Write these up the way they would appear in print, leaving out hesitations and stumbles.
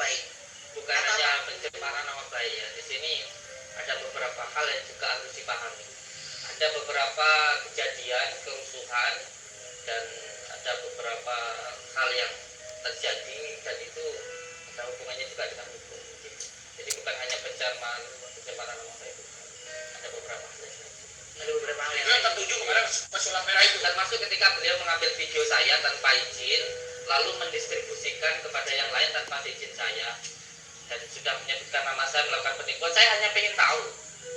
baik. Bukan hanya pencemaran nama baik ya. Di sini ada beberapa hal yang juga harus dipahami. Ada beberapa kejadian kerusuhan dan ada beberapa hal yang terjadi dan itu ada hubungannya juga dengan hukum. Jadi bukan hanya pencemaran nama baik. Ada beberapa hal yang Itu yang tertuju kepada pesulap merah itu. Termasuk ketika beliau mengambil video saya tanpa izin, lalu mendistribusikan kepada yang lain tanpa izin saya, dan sudah menyebutkan nama saya melakukan penipuan. Saya hanya ingin tahu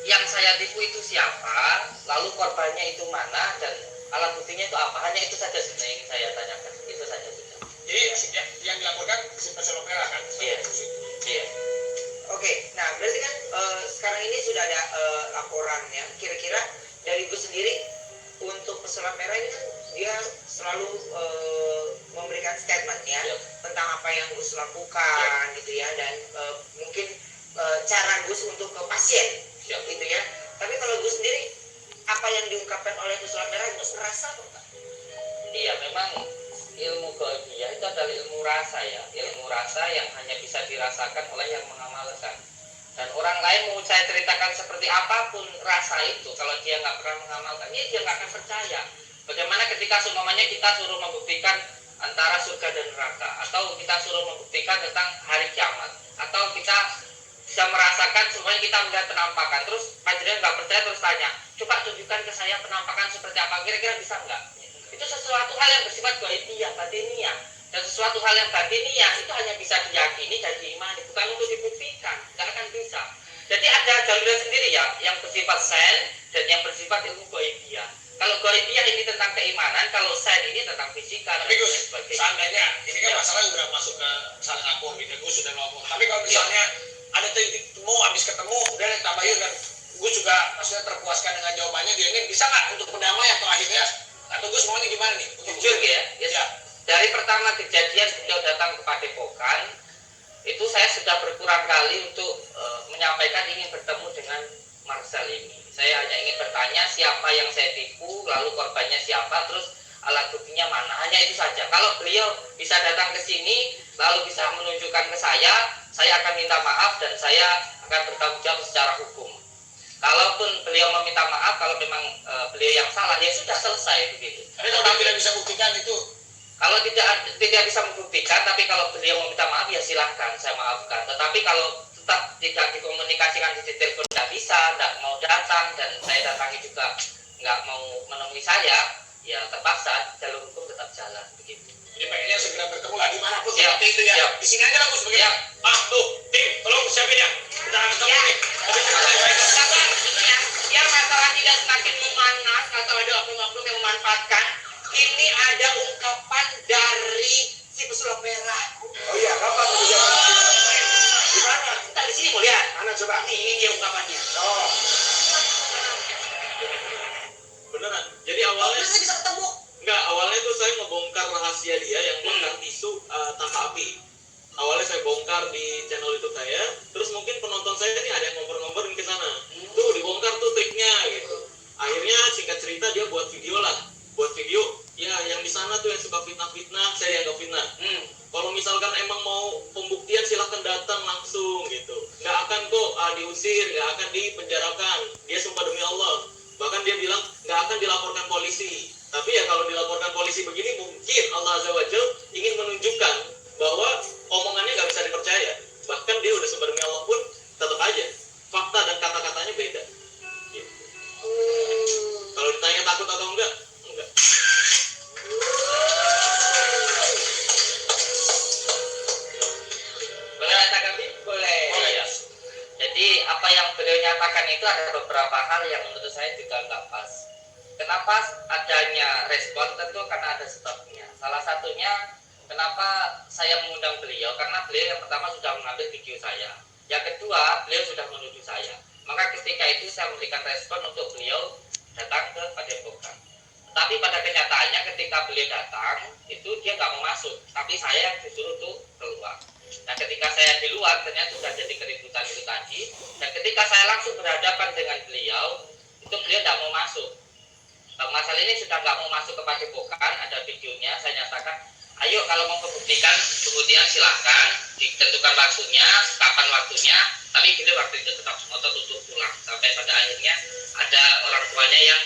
yang saya tipu itu siapa, lalu korbannya itu mana, dan alat buktinya itu apa. Hanya itu saja sebenarnya yang saya tanyakan. Itu saja sudah. Jadi yang dilaporkan pesulap merah kan? Iya. Iya. Oke, nah berarti kan sekarang ini sudah ada laporannya. Kira-kira dari Gus sendiri untuk pesulap merah ini kan dia selalu memberikan statement ya tentang apa yang Gus lakukan gitu ya, dan mungkin cara Gus untuk ke pasien gitu ya. Tapi kalau Gus sendiri apa yang diungkapkan oleh pesulap merah Gus merasa apa? Iya, memang ilmu gaibiyah itu adalah ilmu rasa ya, ilmu rasa yang hanya bisa dirasakan oleh yang mengamalkan. Dan orang lain mau saya ceritakan seperti apapun rasa itu, kalau dia nggak pernah mengamalkan, ya dia nggak akan percaya. Bagaimana ketika semuanya kita suruh membuktikan antara surga dan neraka, atau kita suruh membuktikan tentang hari kiamat, atau kita bisa merasakan semuanya, kita melihat penampakan, terus panjenengan nggak percaya terus tanya, coba tunjukkan ke saya penampakan seperti apa, kira-kira bisa nggak? Itu sesuatu hal yang bersifat gaibiyah, batiniah. Dan sesuatu hal yang batiniah itu hanya bisa diyakini dan diimani, bukan untuk dibuktikan, nggak akan bisa. Jadi ada jalurnya sendiri ya, yang bersifat sen dan yang bersifat ilmu gaibiyah. Kalau gaibiyah ini tentang keimanan, kalau sen ini tentang fisika. Tapi Gus, seandainya ini kan masalah udah masuk ke salah lapor gitu, Gus sudah lapor. Tapi kalau misalnya ada titik temu, habis ketemu, udah tabayun dan Gus juga maksudnya terpuaskan dengan jawabannya, dia ini bisa nggak untuk berdamai atau akhirnya, atau Gus maunya gimana nih? Jujur ya, ya. Dari pertama kejadian beliau datang ke Padepokan, itu saya sudah berulang kali untuk menyampaikan ingin bertemu dengan Marcel ini. Saya hanya ingin bertanya siapa yang saya tipu, lalu korbannya siapa, terus alat buktinya mana. Hanya itu saja. Kalau beliau bisa datang ke sini, lalu bisa menunjukkan ke saya akan minta maaf dan saya akan bertanggung jawab secara hukum. Kalaupun beliau meminta maaf, kalau memang beliau yang salah, ya sudah selesai begitu. Tapi kalau tidak bisa buktikan itu, kalau tidak bisa membuktikan, tapi kalau beliau meminta maaf ya silahkan, saya maafkan. Tetapi kalau tetap tidak dikomunikasikan di telepon, tidak bisa, tidak mau datang, dan saya datangi juga nggak mau menemui saya, ya terpaksa jalur hukum tetap jalan begitu. jadi pengennya segera bertemu lah dimanapun Siap. seperti itu ya. Siap. Di sini aja lah Gus begitu. Tuh, tim, tolong siapin ya. Kita akan ketemu nih. Tapi kita Yang masalah tidak semakin memanas atau ada oknum-oknum yang memanfaatkan, ini ada ungkapan dari si pesulap merah. Oh iya, kapan tuh? Di mana? Kita di sini mau lihat. Mana coba? Ini dia ungkapannya. Oh. Beneran. Jadi awalnya Terus bisa ketemu. enggak, awalnya tuh saya ngebongkar rahasia dia yang bongkar tisu tanpa api. Awalnya saya bongkar di channel YouTube saya, terus mungkin penonton saya nih ada yang ngompor-ngomporin ke sana. Tuh dibongkar tuh triknya gitu. Akhirnya singkat cerita dia buat video lah. Buat video, ya yang di sana tuh yang suka fitnah-fitnah, saya dianggap fitnah. Kalau misalkan emang mau pembuktian silahkan datang langsung gitu. Nggak akan kok diusir, nggak akan dipenjarakan. Dia sumpah demi Allah. Bahkan dia bilang nggak akan dilaporkan polisi. Tapi ya kalau dilaporkan polisi begini, mungkin Allah Azza wa Jalla ingin menunjukkan bahwa omongannya nggak bisa dipercaya. Bahkan dia udah sumpah demi Allah pun tetap aja fakta dan kata-katanya beda. Gitu. Kalau ditanya takut atau enggak? Enggak. Boleh tanggapi? Boleh. Ya. Jadi apa yang beliau nyatakan itu ada beberapa hal yang menurut saya juga nggak pas. Kenapa adanya respon? Tentu karena ada stopnya. Salah satunya kenapa saya mengundang beliau, karena beliau yang pertama sudah mengambil video saya. Yang kedua, beliau sudah menuju saya. Maka ketika itu saya memberikan respon untuk beliau datang ke Padepokan. Tapi pada kenyataannya ketika beliau datang, itu dia nggak mau masuk. Tapi saya yang disuruh untuk keluar. Nah ketika saya di luar, ternyata sudah jadi keributan itu tadi. Dan ketika saya langsung berhadapan dengan beliau, itu beliau tidak mau masuk. Masalah ini sudah nggak mau masuk ke Padepokan, ada videonya, saya nyatakan ayo kalau mau membuktikan kemudian silahkan ditentukan waktunya, kapan waktunya, tapi bila waktu itu tetap ngotot untuk pulang sampai pada akhirnya ada orang tuanya yang